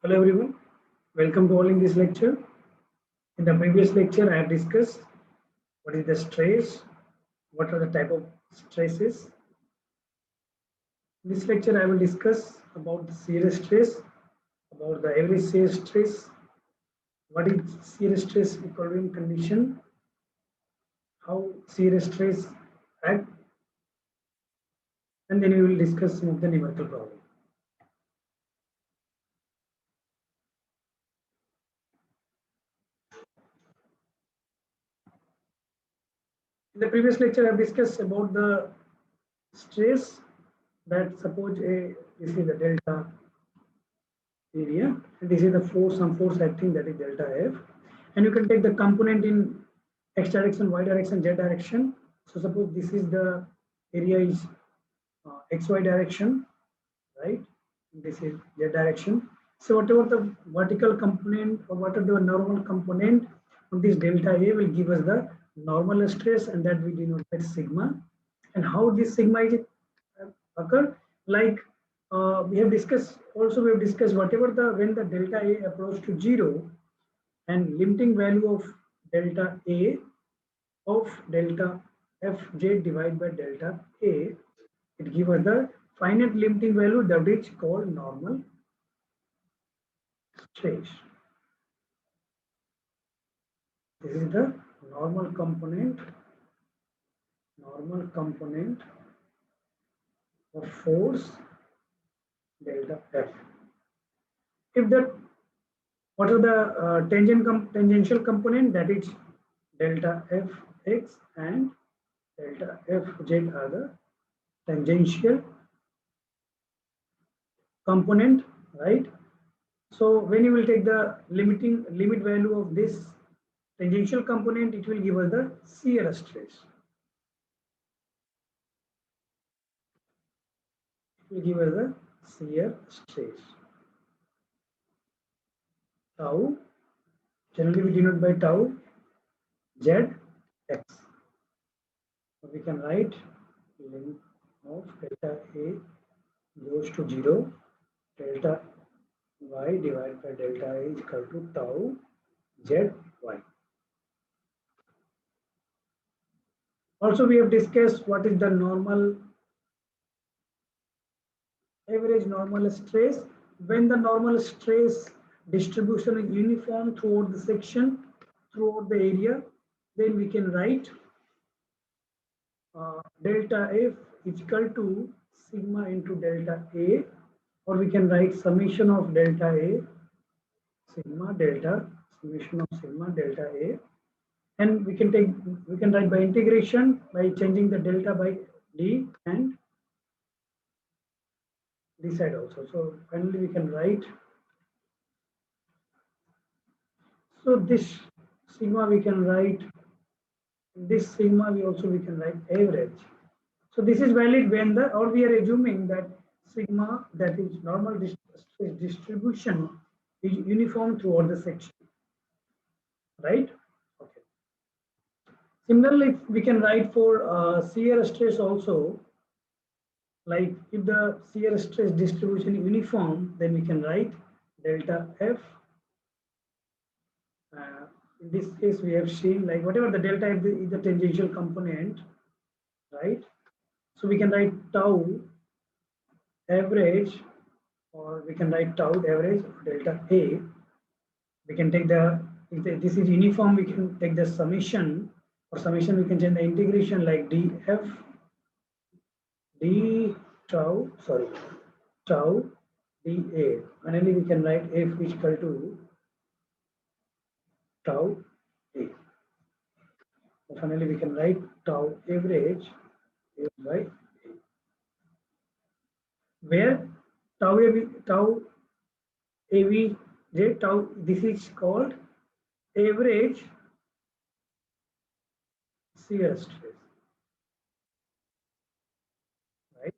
Hello everyone, welcome to all in this lecture. In the previous lecture, I have discussed what is the stress, what are the type of stresses. In this lecture, I will discuss about the shear stress, about the average shear stress, what is shear stress equilibrium condition, how shear stress act, and then we will discuss some of the numerical problems. In the previous lecture, I have discussed about the stress that suppose this is the delta area and this is the force, some force acting, that is delta F, and you can take the component in x direction, y direction, z direction. So suppose this is the area is xy direction, right? This is z direction. So whatever the vertical component or whatever the normal component on this delta A will give us the normal stress, and that we denote by sigma. And how this sigma is occur, like we have discussed, also we have discussed whatever the when the delta A approach to 0 and limiting value of delta A of delta Fj divided by delta A, it gives us the finite limiting value that is called normal stress. This is the normal component of force delta F. If the what are the tangential component, that is delta Fx and delta Fz are the tangential component, right? So when you will take the limit value of this tangential component, it will give us the shear stress. It will give us the shear stress. Tau, generally we denote by tau z x. So we can write limit of delta A goes to 0, delta y divided by delta A is equal to tau z y. Also, we have discussed what is the average normal stress. When the normal stress distribution is uniform throughout the section, throughout the area, then we can write delta F is equal to sigma into delta A, or we can write summation of delta A, sigma delta, summation of sigma delta A, and we can write by integration by changing the delta by d and this side also. So finally we can write, so this sigma we can write, this sigma we can write average. So this is valid when the, or we are assuming that sigma, that is normal distribution, is uniform throughout the section, right? Okay. Similarly, we can write for shear stress also, like if the shear stress distribution is uniform, then we can write delta F. In this case, we have seen like whatever the delta F is the tangential component, right? So we can write tau average, or we can write tau average of delta A. We can take the, if this is uniform, we can take the summation, or summation we can change the integration like df d tau, sorry, tau dA. Finally, we can write F is equal to tau A. So finally, we can write tau average is by A, where tau AV, tau, this is called average shear stress, right?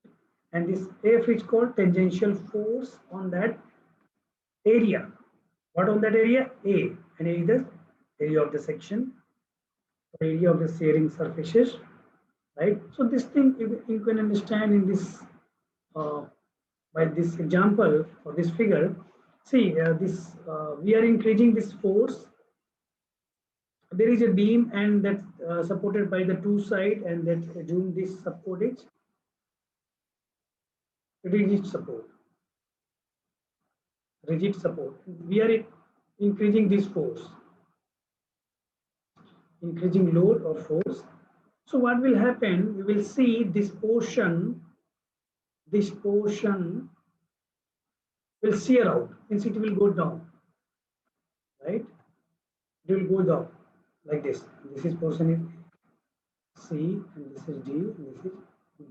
And this F is called tangential force on that area. What on that area? A, and A is the area of the section, area of the shearing surfaces, right? So this thing you can understand in this by this example or this figure. See, we are increasing this force. There is a beam and that's supported by the two side, and that's assume this support is rigid support. Rigid support. We are increasing this force, increasing load or force. So what will happen? We will see this portion will shear out, means it will go down, right? It will go down like this. This is portion is C, and this is D, and this is B,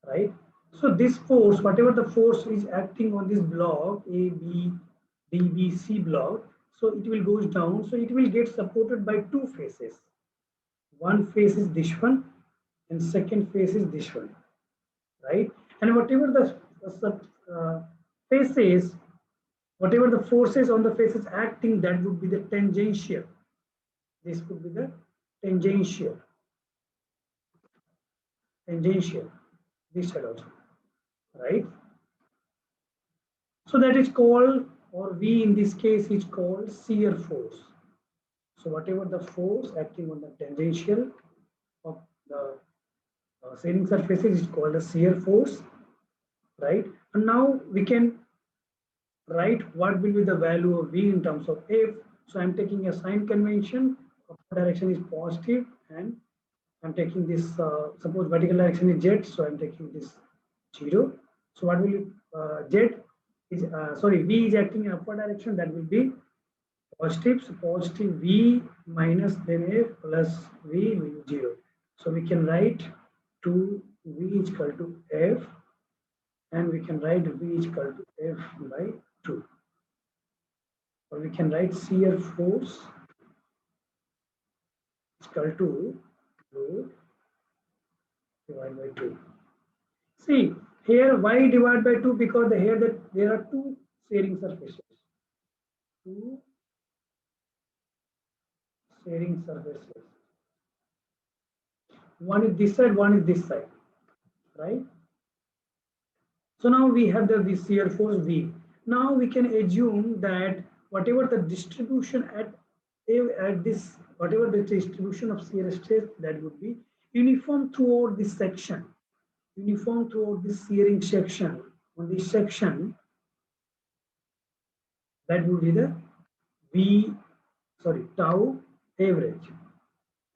right? So this force, whatever the force is acting on this block, A, B, D, B, C block, so it will goes down. So it will get supported by two faces. One face is this one, and second face is this one, right? And whatever the faces, whatever the forces on the faces acting, that would be the tangential. This would be the tangential. Tangential. This side also, right? So that is called, or V in this case is called shear force. So whatever the force acting on the tangential of the shearing surfaces is called a shear force, right? And now we can write what will be the value of V in terms of F. So I'm taking a sign convention. Direction is positive, and I'm taking this. Suppose vertical direction is Z, so I'm taking this 0. So what will Z is V is acting in upward direction. That will be positive. So positive V minus then F plus V will be 0. So we can write 2 V is equal to F, and we can write V is equal to F by 2. Or we can write shear force is equal to load divided by 2. See, here why divide by 2? Because here that there are two shearing surfaces. Two shearing surfaces. One is this side, one is this side, right? So now we have the shear force V. Now we can assume that whatever the distribution at this, whatever the distribution of shear stress, that would be uniform throughout this section. Uniform throughout this shearing section. On this section, that would be the tau average.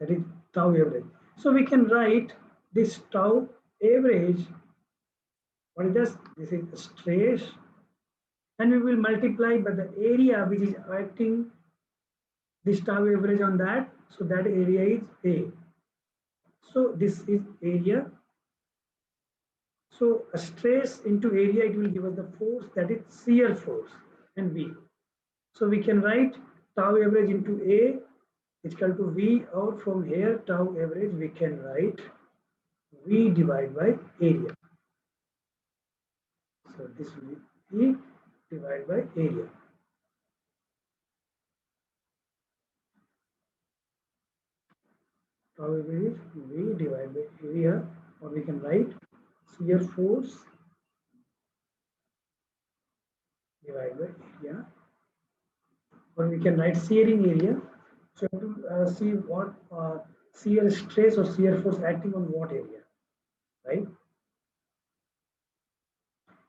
That is tau average. So we can write this tau average. What is this? This is the stress, and we will multiply by the area which is acting this tau average on that. So that area is A. So this is area. So a stress into area, it will give us the force, that is shear force, and V. So we can write tau average into A is equal to V, or from here tau average we can write V divided by area. So this will be E divided by area. Tau average V divided by area, or we can write shear force divided by area, or we can write shearing area. So to see what shear stress or shear force acting on what area, right?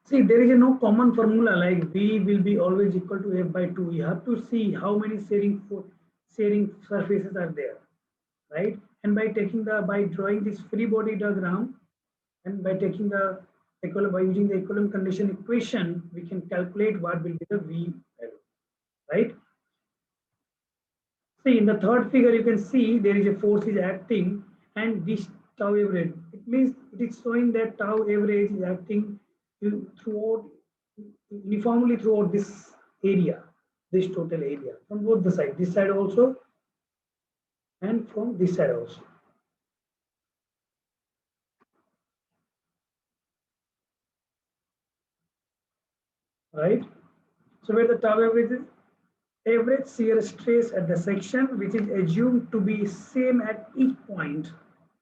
See, there is no common formula like V will be always equal to F by 2. You have to see how many shearing surfaces are there, right? And by drawing this free body diagram, and by taking the by using the equilibrium condition equation, we can calculate what will be the V value, right? See, in the third figure, you can see there is a force is acting, and this tau average. It means it is showing that tau average is acting throughout uniformly throughout this area, this total area, from both the sides, this side also, and from this side also. Right? So where the tau average is, average shear stress at the section, which is assumed to be same at each point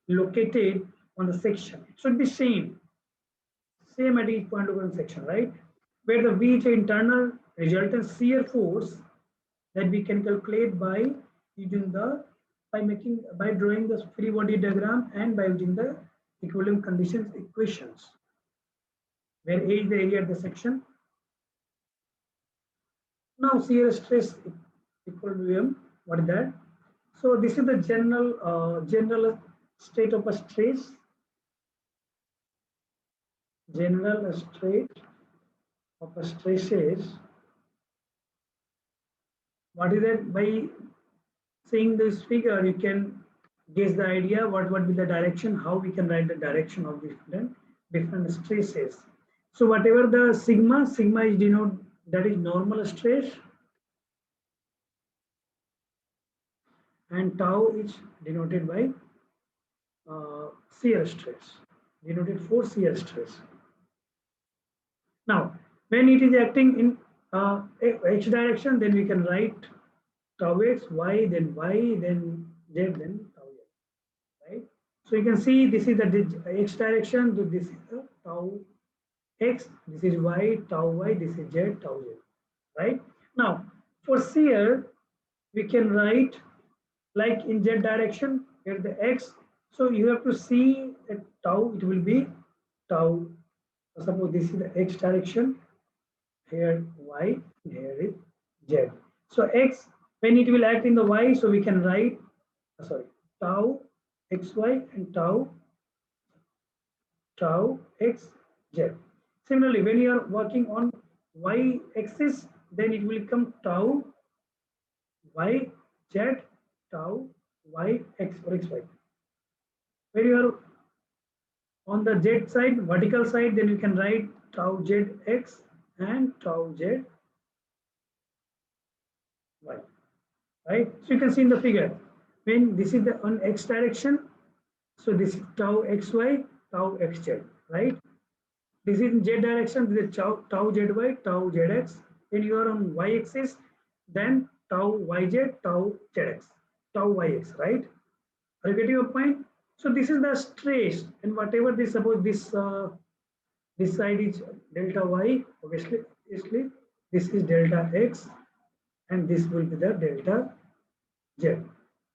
located on the section. It should be same at each point of the section, right? Where the V is internal resultant shear force that we can calculate by using the by drawing the free body diagram and by using the equilibrium conditions equations, where A is the area at the section. Now shear stress equilibrium, what is that? So this is the general state of a stress. General state of a stress is, what is that? By seeing this figure, you can guess the idea what would be the direction, how we can write the direction of different stresses. So whatever the sigma is denoted, that is normal stress, and tau is denoted by shear stress, denoted for shear stress. Now, when it is acting in x direction, then we can write tau x, y, then z, then tau x, right? So you can see this is the x direction, this is the tau x, this is y, tau y, this is z, tau z, right? Now, for shear, we can write like in z direction, here the x. So you have to see that tau, it will be tau. Suppose this is the x direction, here y, here is z. So x, when it will act in the y, so we can write, tau xy and tau x z. Similarly, when you are working on y axis, then it will become tau y z, tau y x or xy. When you are on the z side, vertical side, then you can write tau z x and tau z y, right? So you can see in the figure, when this is the on x direction, so this is tau xy, tau xz, right? This is in z direction, this is tau zy, tau zx. When you are on y axis, then tau yz, tau zx, tau yx, right? Are you getting your point? So this is the stress, and whatever this, suppose this side is delta y, obviously this is delta x, and this will be the delta z.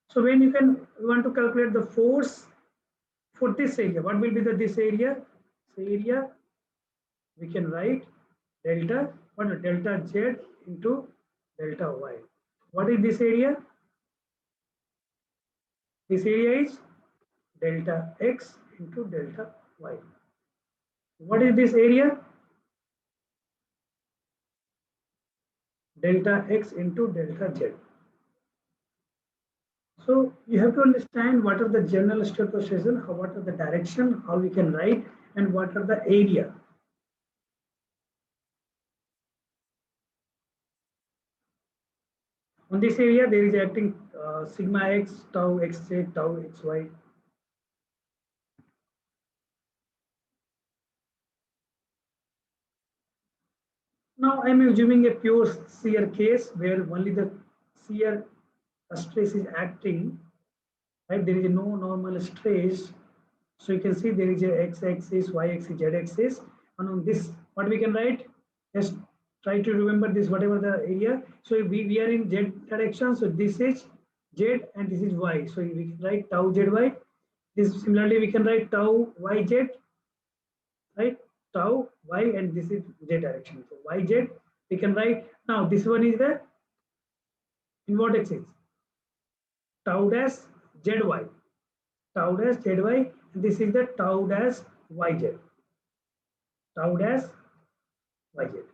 So when you want to calculate the force for this area, what will be this area? So area, we can write delta z into delta y. What is this area? This area is delta x into delta y. What is this area? Delta x into delta z. So you have to understand what are the general state of stress, what are the direction, how we can write, and what are the area. On this area, there is acting sigma x, tau xz, tau xy. Now I am assuming a pure shear case where only the shear stress is acting, right? There is no normal stress. So you can see there is a x-axis, y-axis, z-axis, and on this, what we can write? Just try to remember this, whatever the area. So we are in z direction, so this is z and this is y. So we can write tau zy. This similarly we can write tau yz, right? Tau y, and this is z direction. So yz we can write. Now this one is the in what axis? Tau dash zy. Tau dash zy. This is the tau dash yz. Tau dash yz.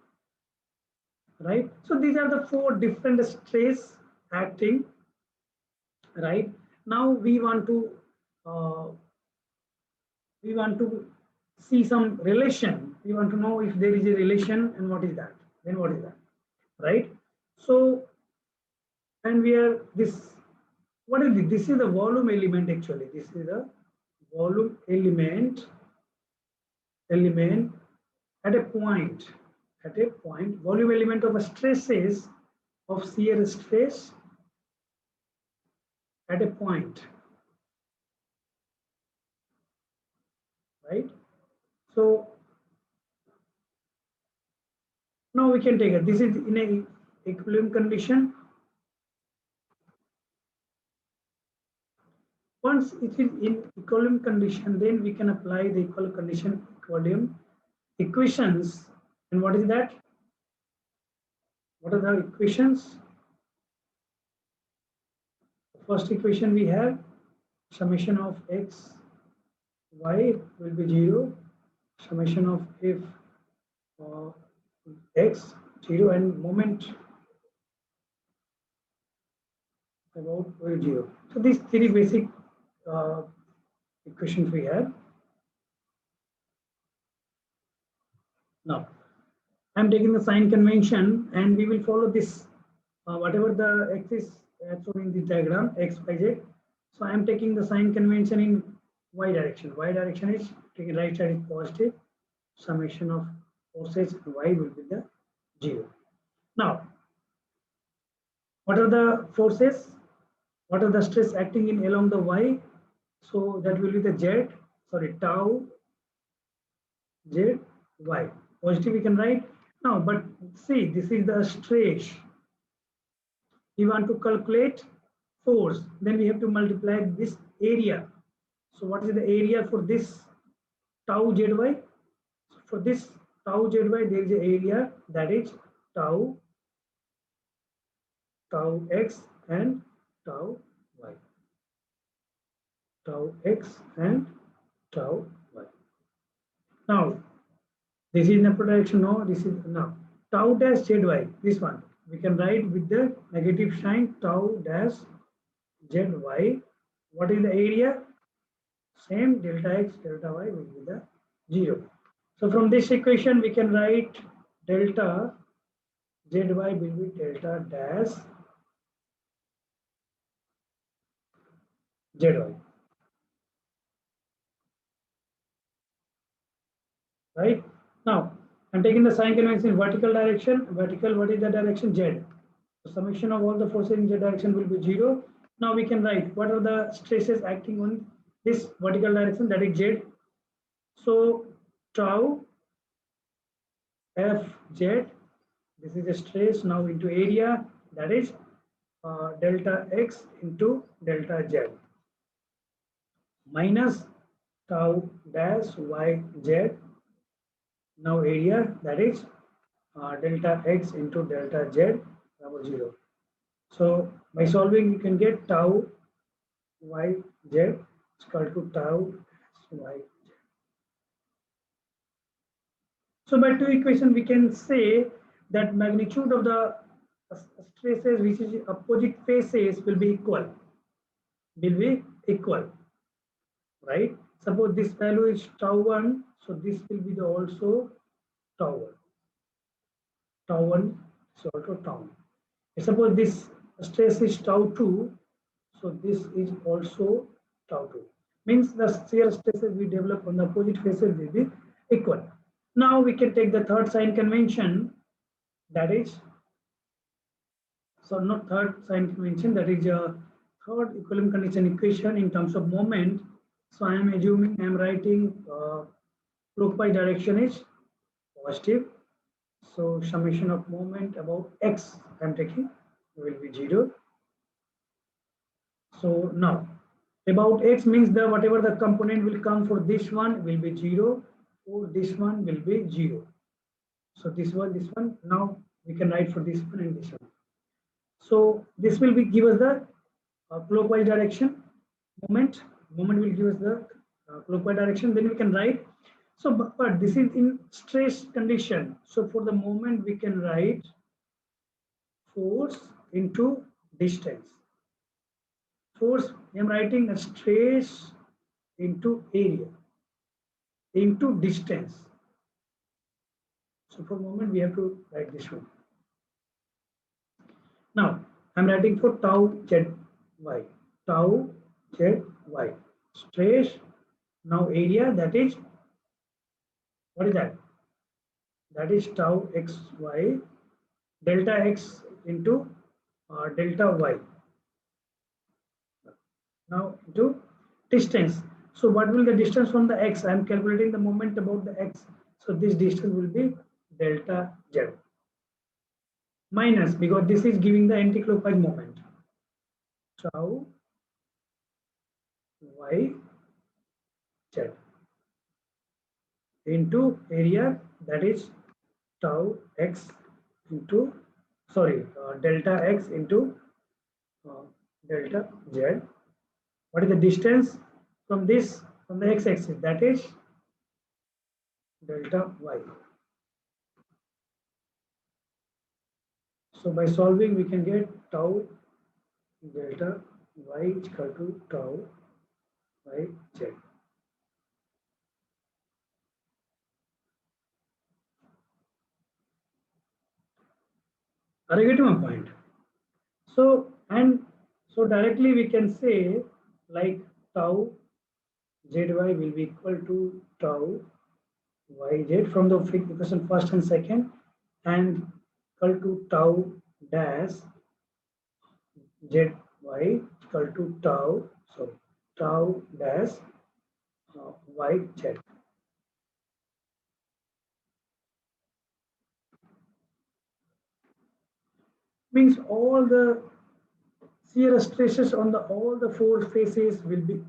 Right? So these are the four different stress acting. Right? Now we want to see some relation. We want to know if there is a relation and what is that. Then what is that? Right? So, and we are this. What is this? This is the volume element actually. This is the volume element at a point. At a point, volume element of a stresses of shear stress at a point, right? So Now we can take it. This is in a equilibrium condition. Once it is in equilibrium condition, then we can apply the equilibrium equations. And what is that? What are the equations? The first equation we have summation of x, y will be 0. Summation of f x 0 and moment about y 0. So these three basic equations we have. Now I'm taking the sign convention and we will follow this whatever the x is shown in the diagram x, y, z. So I'm taking the sign convention in y direction. Y direction is taking right side is positive. Summation of forces y will be the 0. Now, what are the forces? What are the stress acting in along the y? So that will be the z, sorry, tau z y. Positive we can write. Now, but see, this is the stress. We want to calculate force, then we have to multiply this area. So what is the area for this tau zy? For this tau zy, there is an area that is tau x and tau y. Tau x and tau y. Now, this is in upper direction. No, this is now tau dash zy. This one we can write with the negative sign tau dash zy. What is the area? Same delta x delta y will be the 0. So from this equation we can write delta zy will be delta dash zy. Right now I'm taking the sign convention in vertical direction. Vertical, what is the direction? Z. So summation of all the forces in z direction will be 0. Now we can write what are the stresses acting on this vertical direction, that is z. So tau fz, this is a stress now into area, that is delta x into delta z minus tau dash yz, now area, that is delta x into delta z over 0. So by solving you can get tau yz is equal to tau yz. So by two equations we can say that magnitude of the stresses which is opposite phases will be equal. Right? Suppose this value is tau 1, so this will be the also tau 1. Tau 1 is also tau 1. Suppose this stress is tau 2, so this is also tau 2. Means the shear stresses we develop on the opposite faces will be equal. Now we can take the third sign convention, that is, so not third sign convention, that is a third equilibrium condition equation in terms of moment. So I am assuming I am writing clockwise direction is positive. So summation of moment about x I am taking will be 0. So now about x means the whatever the component will come for this one will be 0, for this one will be 0. So this one, now we can write for this one and this one. So this will be give us the clockwise direction. Moment will give us the clockwise direction, then we can write. So but this is in stress condition. So for the moment we can write force into distance. Force, I am writing a stress into area into distance. So for a moment we have to write this one. Now I'm writing for tau z y. Tau z y. Stress, now area, that is, what is that? That is tau x y, delta x into delta y. Now into distance. So what will the distance from the x? I am calculating the moment about the x. So this distance will be delta z. minus, because this is giving the anticlockwise moment, tau y z into area, that is tau x into, sorry, delta x into delta z. What is the distance from this, from the x-axis? That is delta y. So by solving, we can get tau delta y is equal to tau y z. Are you getting my point? So, and so directly we can say like tau zy will be equal to tau yz from the equation first and second, and equal to tau dash zy equal to tau dash yz. Means all the shear stresses on the all the four faces will be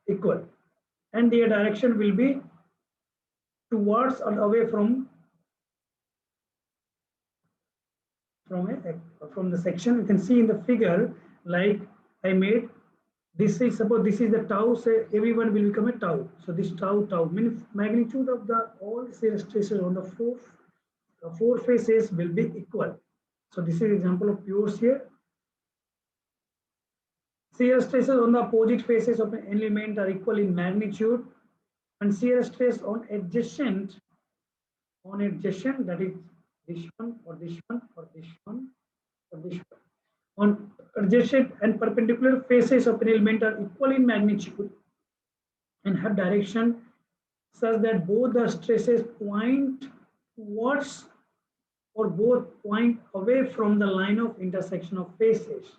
equal, and their direction will be towards and away from the section. You can see in the figure, like I made, this is, suppose this is the tau, say everyone will become a tau. So this tau means magnitude of the all shear stresses on the four faces will be equal. So this is example of pure shear. Shear stresses on the opposite faces of an element are equal in magnitude, and shear stress on adjacent, that is this one or this one or this one or this one, on adjacent and perpendicular faces of an element are equal in magnitude and have direction such that both the stresses point towards or both point away from the line of intersection of faces.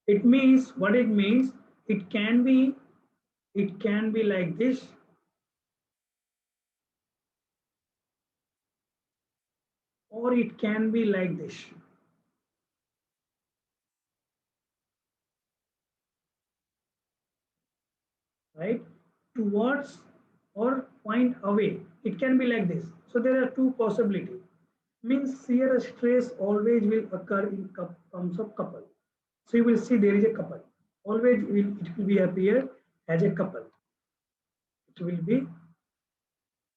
It means, what it means, it can be like this, or it can be like this. Right? Towards or point away. It can be like this. So there are two possibilities. Means shear stress always will occur in terms of couple. So you will see there is a couple. Always it will be appear as a couple. It will be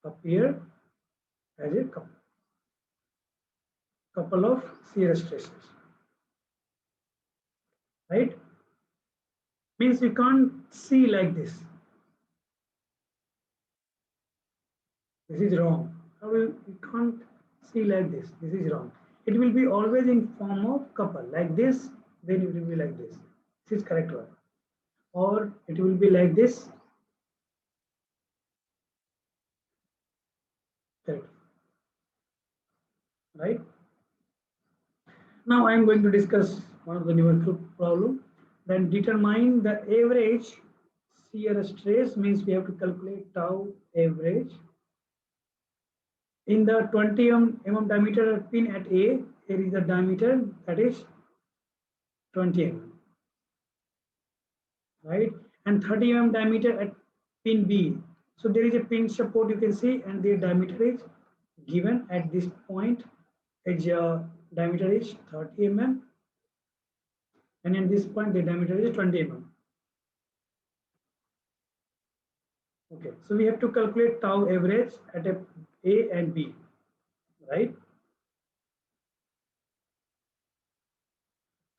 appear as a couple of shear stresses. Right? Means you can't see like this. This is wrong. How will you can't see like this? This is wrong. It will be always in form of couple, like this, then it will be like this. This is correct one. Or it will be like this. Correct. Right? Now I am going to discuss one of the numerical problem. Then determine the average shear stress, means we have to calculate tau average. In the 20 mm diameter pin at A, here is the diameter, that is 20 mm. Right, and 30 mm diameter at pin B. So there is a pin support, you can see, and the diameter is given at this point. Its diameter is 30 mm, and in this point the diameter is 20 mm. Okay, so we have to calculate tau average at A and B, right?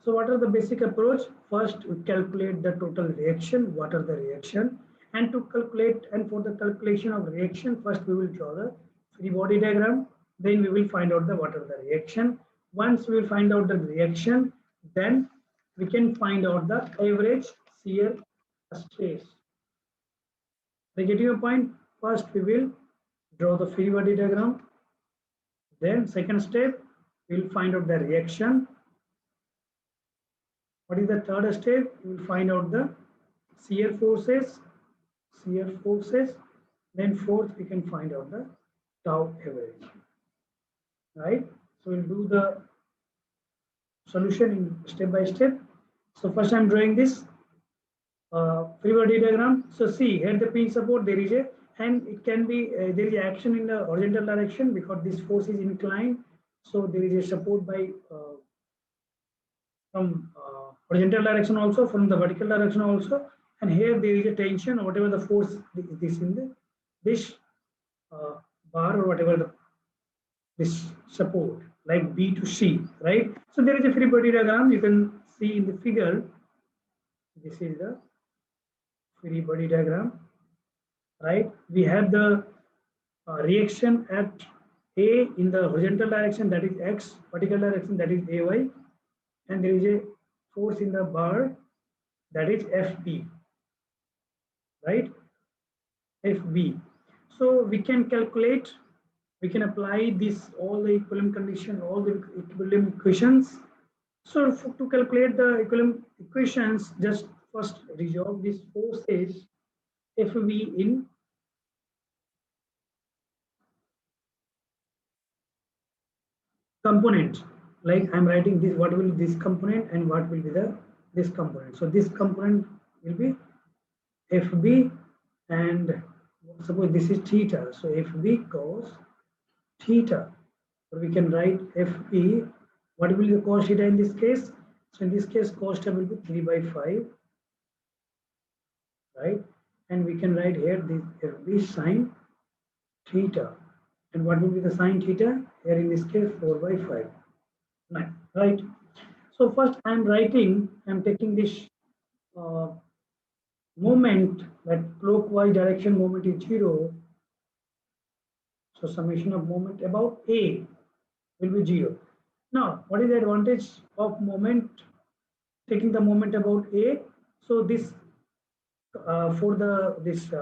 So what are the basic approach? First, we calculate the total reaction. What are the reaction? And to calculate, and for the calculation of reaction, first we will draw the free body diagram. Then we will find out the what are the reaction. Once we will find out the reaction, then we can find out the average shear stress. I get your point. First, we will draw the free body diagram. Then second step, we will find out the reaction. What is the third step? You will find out the shear forces. Then fourth, we can find out the tau average. right? So we'll do the solution in step by step. So first I'm drawing this free body diagram. So see here the pin support there is a, and it can be there is action in the horizontal direction because this force is inclined. So there is a support by from horizontal direction also, from the vertical direction also, and here there is a tension or whatever the force this in the this uh, bar or whatever the this support like B to C, right? So there is a free body diagram you can see in the figure. This is the free body diagram, right? We have the reaction at A in the horizontal direction, that is X, vertical direction, that is AY, and there is a force in the bar, that is FB, right? FB. So we can calculate, we can apply this all the equilibrium condition, all the equilibrium equations. So to calculate the equilibrium equations, just first resolve this forces FV in component. Like I'm writing this, what will be this component and what will be the this component. So this component will be FB, and suppose this is theta. So FB cos theta. So we can write FB. What will be the cos theta in this case? So in this case, cos theta will be 3/5, right? And we can write here this FB sine theta. And what will be the sine theta? Here in this case, 4/5. Right. So first I'm writing, I'm taking this uh, moment, that clockwise direction moment is 0. So summation of moment about A will be 0. Now, what is the advantage of moment, taking the moment about A? So this for the this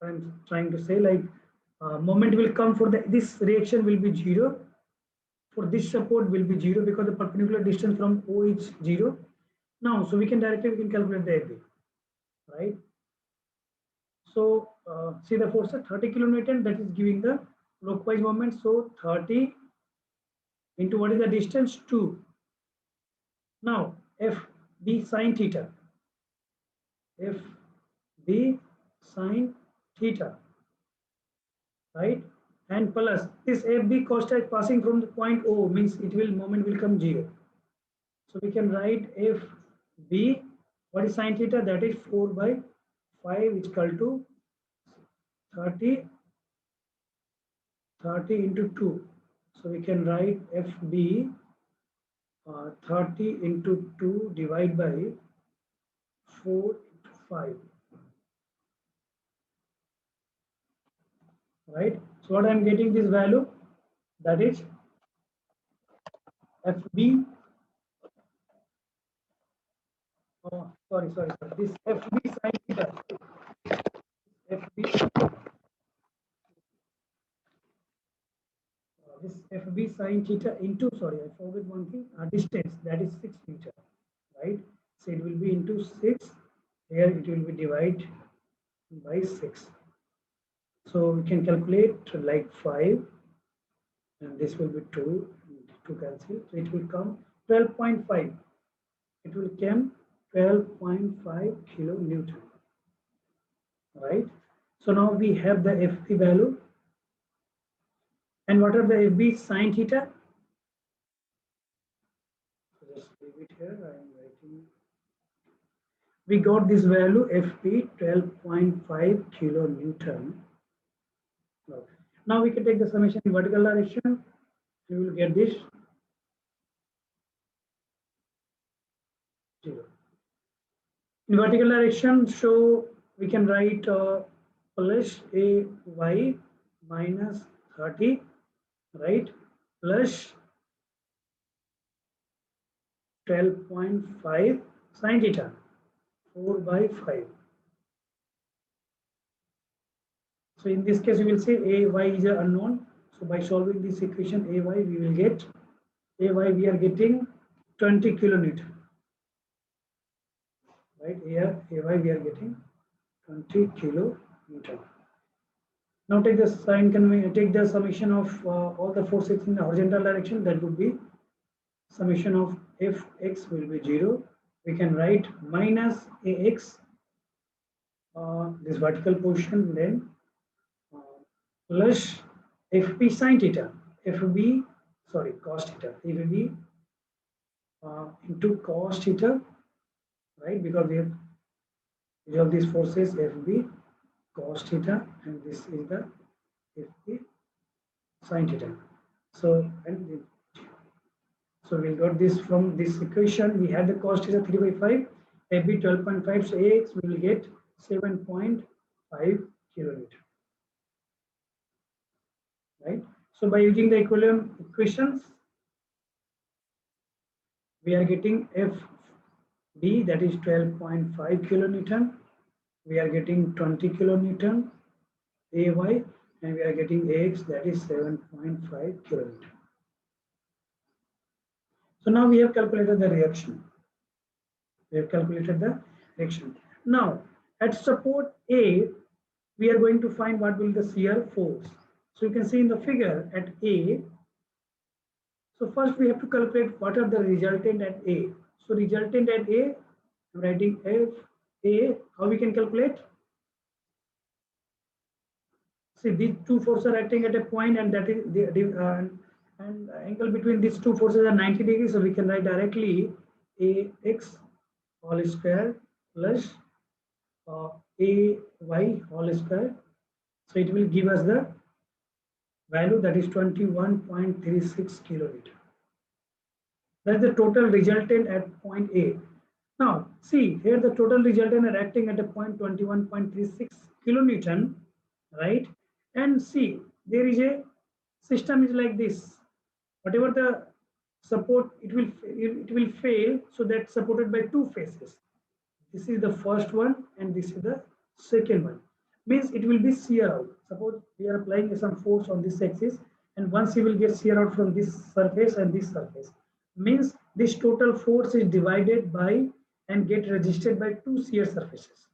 I'm trying to say, like moment will come for the this reaction will be 0. For this support will be 0 because the perpendicular distance from O is 0. Now, so we can calculate the AB, right? So see the force at 30 kilonewton, that is giving the clockwise moment. So 30 into what is the distance? 2. Now FB sine theta, FB sine theta, right? And plus this FB cos theta passing from the point O means it will moment will come 0. So we can write FB, what is sine theta? That is 4/5 is equal to 30 into 2. So we can write FB 30 into 2 divided by 4 into 5. Right? So what I'm getting this value, that is FB. Oh, sorry. This FB sine theta. FB. This FB sine theta into, sorry, I forgot one thing, distance, that is 6 meter, right? So it will be into 6, here it will be divided by 6. So we can calculate like 5, and this will be 2 to cancel. So it will come 12.5. It will come 12.5 kilonewton, right? So now we have the FB value. And what are the FB sine theta? So just leave it here. I am writing. We got this value FB 12.5 kilonewton. Now we can take the summation in vertical direction. We will get this 0. In vertical direction, so we can write plus AY minus 30, right, plus 12.5 sine theta, 4/5. So in this case, you will say AY is an unknown. So by solving this equation, AY we will get, AY we are getting 20 kilonewton. Right here, AY we are getting 20 kilonewton. Now take the take the summation of all the forces in the horizontal direction. That would be summation of Fx will be 0. We can write minus Ax, this vertical portion, then plus Fb sine theta, Fb, sorry, cos theta, Fb into cos theta, right? Because we have each of these forces Fb cos theta, and this is the Fb sine theta. So, and so we got this from this equation. We had the cos theta 3 by 5, Fb 12.5, so Ax we will get 7.5 kilonewton. Right? So by using the equilibrium equations, we are getting Fb, that is 12.5 kilonewton. We are getting 20 kilonewton Ay, and we are getting Ax, that is 7.5 kilonewton. So now we have calculated the reaction. We have calculated the reaction. Now at support A, we are going to find what will be the shear force. So you can see in the figure at A. So first we have to calculate what are the resultant at A. So resultant at A, I'm writing F A. How we can calculate? See, these two forces are acting at a point, and that is the and angle between these two forces are 90 degrees. So we can write directly Ax whole square plus Ay whole square. So it will give us the value, that is 21.36 kilonewton. That's the total resultant at point A. Now, see here the total resultant are acting at a point 21.36 kilonewton, right? And see, there is a system is like this. Whatever the support, it will fail. So that's supported by two faces. This is the first one, and this is the second one. Means it will be shear out. Suppose we are applying some force on this axis, and once you will get shear out from this surface and this surface. Means this total force is divided by and get resisted by two shear surfaces.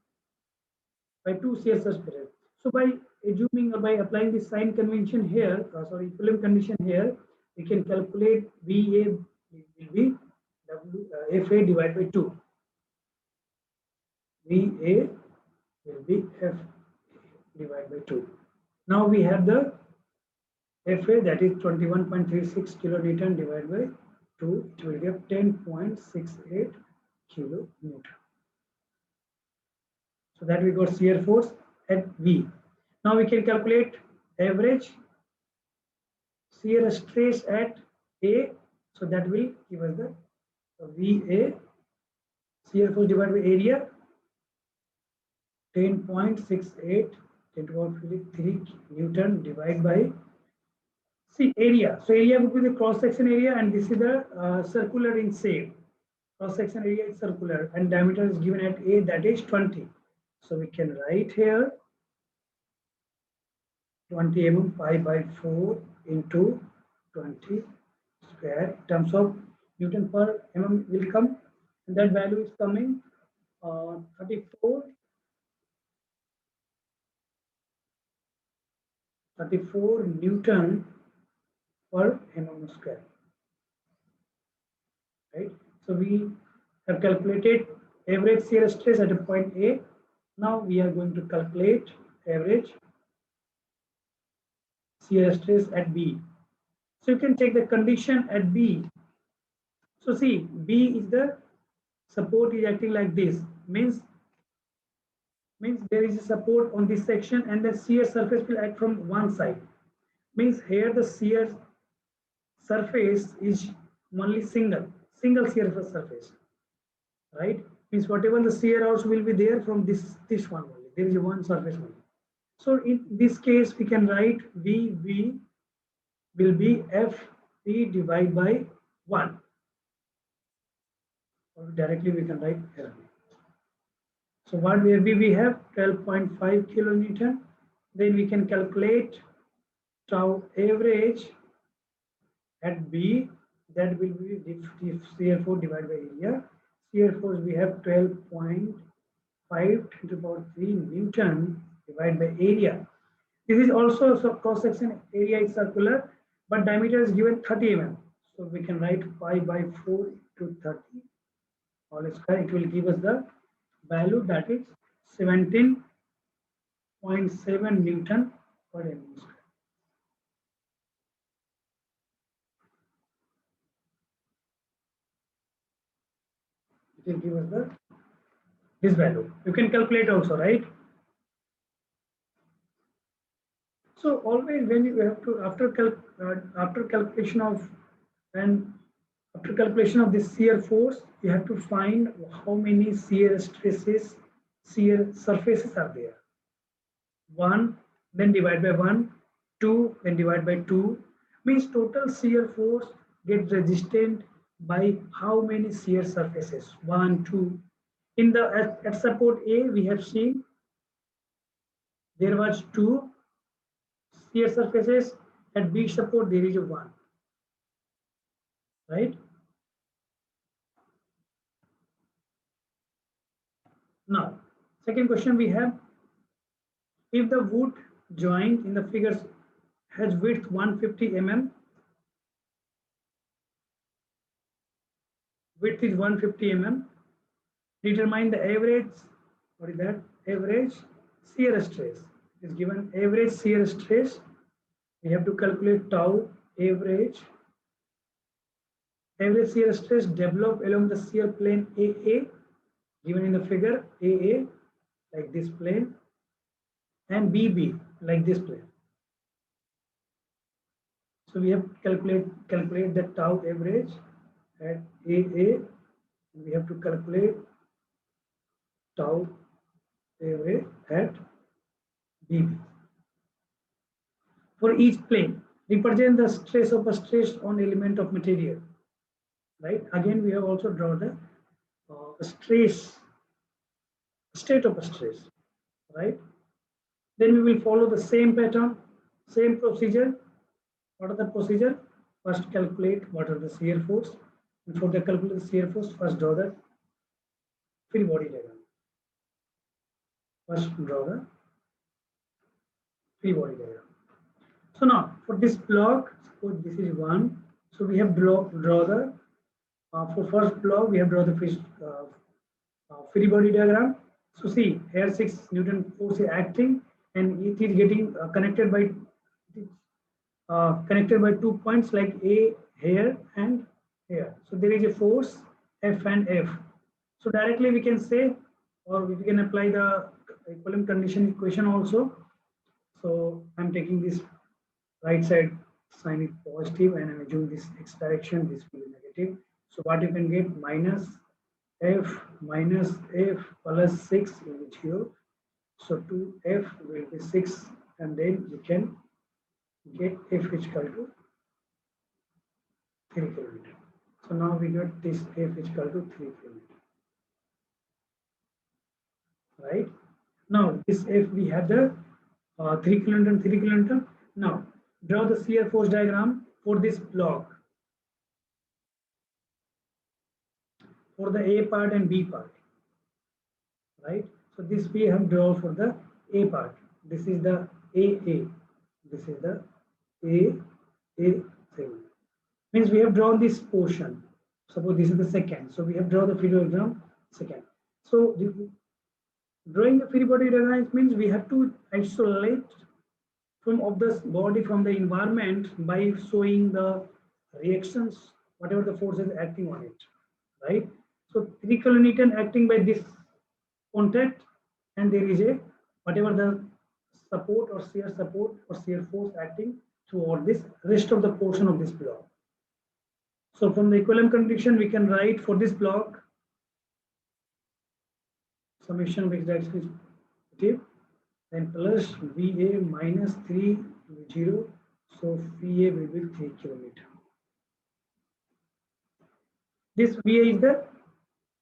By two shear surfaces. So by assuming or by applying the sign convention here, equilibrium condition here, we can calculate VA will be FA divided by 2. VA will be F divided by 2. Now we have the FA, that is 21.36 kilonewton divided by 2. It will give 10.68 kilonewton. So that we got shear force at V. Now we can calculate average shear stress at A. So that will give us the VA, shear force divided by area, 10.68 10 to the 3 Newton divided by area. So area would be the cross section area, and this is the circular in shape. Cross section area is circular, and diameter is given at A, that is 20. So we can write here 20 mm pi by 4 into 20 square. In terms of Newton per mm will come, and that value is coming 34 Newton per mm square. Right. So we have calculated average shear stress at a point A. Now we are going to calculate average shear stress at B. So you can take the condition at B. So see, B is the support is acting like this. Means there is a support on this section, and the shear surface will act from one side. Means here the shear surface is only single shear surface, right? Means whatever the shear also will be there from this one only. There is one surface only. So in this case, we can write VV will be FP divided by 1. Or directly we can write here. So what we have 12.5 kilonewton. Then we can calculate tau average at B. That will be the shear force divided by area. Shear force we have 12.5 10 to the power 3 Newton divided by area. This is also so cross section area is circular, but diameter is given 30 mm. So we can write pi by 4 into 30 all square. It will give us the value, that is 17.7 Newton per mm square. It will give us this value. You can calculate also, right? So always when you have to after calculation of and after calculation of this shear force, you have to find how many shear stresses, shear surfaces are there. 1, then divide by 1, 2, then divide by 2, means total shear force gets resistant by how many shear surfaces, 1, 2. In the at support A, we have seen there was 2 shear surfaces. At B support, there is a 1, right? Now, second question we have, if the wood joint in the figures has width 150 mm, width is 150 mm, determine the average, what is that? Average shear stress is given. Average shear stress, we have to calculate tau average. Average shear stress developed along the shear plane AA, given in the figure AA, like this plane, and BB, like this plane. So we have to calculate the tau average at AA. We have to calculate tau average at BB. For each plane, represent the stress of a stress on element of material. Right? Again, we have also drawn the stress, state of a stress. Right? Then we will follow the same pattern, same procedure. What are the procedure? First calculate what are the shear force. And for the calculate the shear force, first draw the free body diagram. First draw the free body diagram. So now for this block, suppose this is 1. So we have draw the for first block we have draw the free body diagram. So see here 6 Newton force is acting and it is getting connected by 2 points like A here and here. So there is a force F and F. So directly we can say, or we can apply the equivalent condition equation also. So I'm taking this right side, sign it positive, and I'm assuming this x direction, this will be negative. So what you can get, minus F plus 6 will be 0. So 2F will be 6, and then you can get F is equal to 3 km. So now we got this F is equal to 3 km. Right? Now this F we have the 3 km and 3 km. Now draw the shear force diagram for this block, for the A part and B part. Right? So this we have drawn for the A part. This is the AA. This is the A segment. Means we have drawn this portion. Suppose this is the second. So we have drawn the free body diagram second. So drawing the free body diagram means we have to isolate from of this body from the environment by showing the reactions, whatever the force is acting on it. Right? So 3 kilonewton acting by this contact, and there is a whatever the support or shear force acting toward this rest of the portion of this block. So from the equivalent condition we can write for this block summation of x direction is positive, then plus VA minus 3 will be 0. So VA will be 3 km. This VA is the,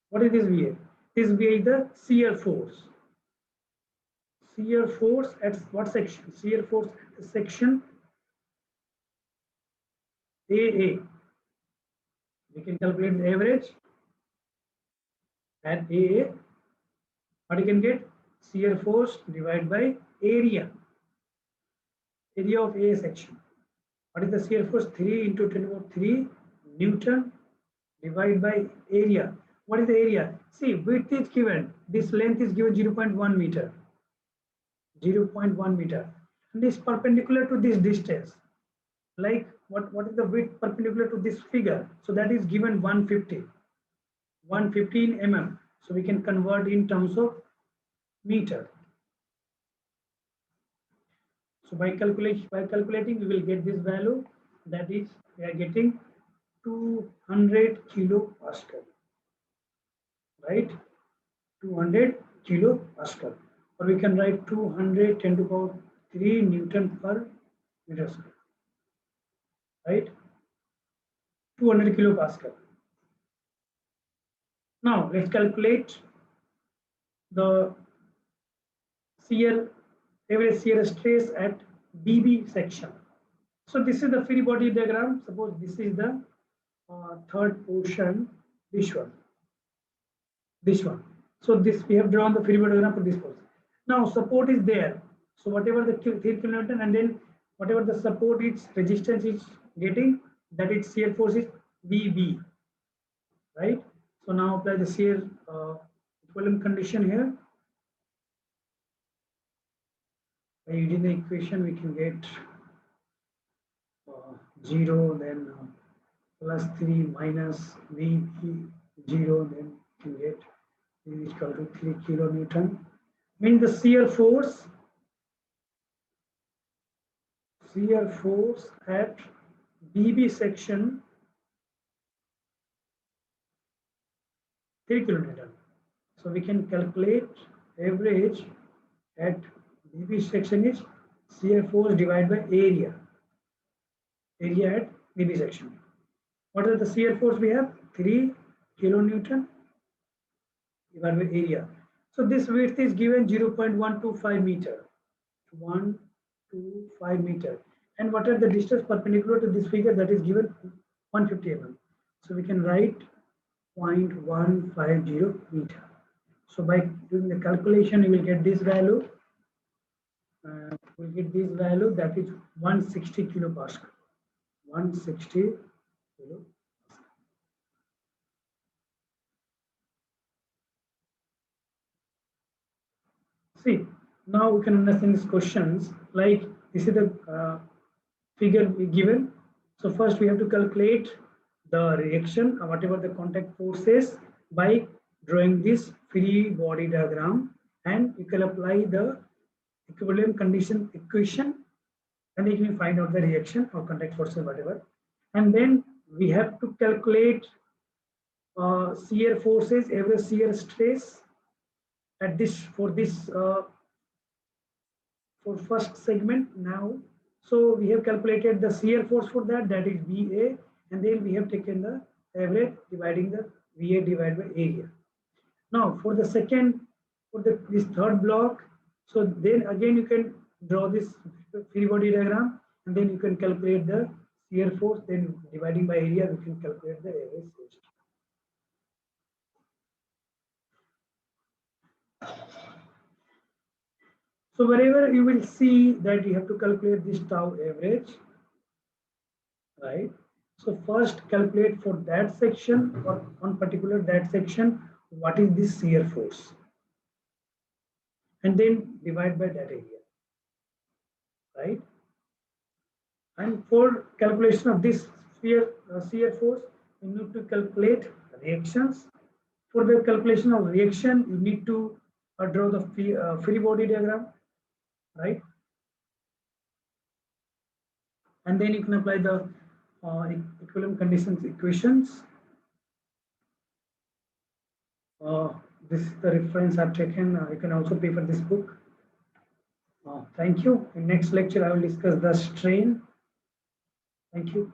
what is this VA? This VA is the shear force. Shear force at what section? Shear force at the section AA. We can calculate the average at AA. What you can get? Shear force divided by area. area of A section. What is the shear force? 3 into 10 to the power 3 Newton divided by area. What is the area? See, width is given. This length is given 0.1 meter. 0.1 meter. And this perpendicular to this distance. Like what is the width perpendicular to this figure? So that is given 150. 115 mm. So we can convert in terms of meter. So by calculating, we will get this value. That is, we are getting 200 kilopascal, right? 200 kilopascal, or we can write 210 to the power 3 Newton per meter square, right? 200 kilopascal. Now let's calculate the average shear stress at BB section. So this is the free body diagram. Suppose this is the third portion, this one. So this we have drawn the free body diagram for this portion. Now support is there. So whatever the 3 kilonewton, and then whatever the support its resistance is getting, that its shear force is VB, right? So now apply the shear equilibrium condition here. By using the equation, we can get 0, then plus 3 minus VB 0, then we can get V is equal to 3 kilonewton. Mean the shear force at BB section 3 kilonewton. So we can calculate average at BB section is shear force divided by area. Area at BB section. What is the shear force we have? 3 kilonewton divided by area. So this width is given 0.125 meter. 125 meter. And what are the distance perpendicular to this figure? That is given 150 mm. So we can write 0.150 meter. So by doing the calculation, you will get this value. We'll get this value, that is 160 kilopascal. 160 kilopascal. See, now we can understand these questions. Like this is the figure given. So first we have to calculate the reaction, whatever the contact force is, by drawing this free body diagram, and you can apply the equilibrium condition equation, and then you can find out the reaction or contact force or whatever. And then we have to calculate shear forces, average shear stress at this for first segment now. So we have calculated the shear force for that is VA, and then we have taken the average dividing the VA divided by area. Now for the this third block, so then again you can draw this free body diagram, and then you can calculate the shear force, then dividing by area we can calculate the average force. So wherever you will see that you have to calculate this tau average, right? So first calculate for that section, or on particular that section, what is this shear force, and then divide by that area, right? And for calculation of this shear force, you need to calculate reactions. For the calculation of reaction, you need to draw the free body diagram, right? And then you can apply the equilibrium conditions equations. This is the reference I've taken. You can also pay for this book. Thank you. In next lecture, I will discuss the strain. Thank you.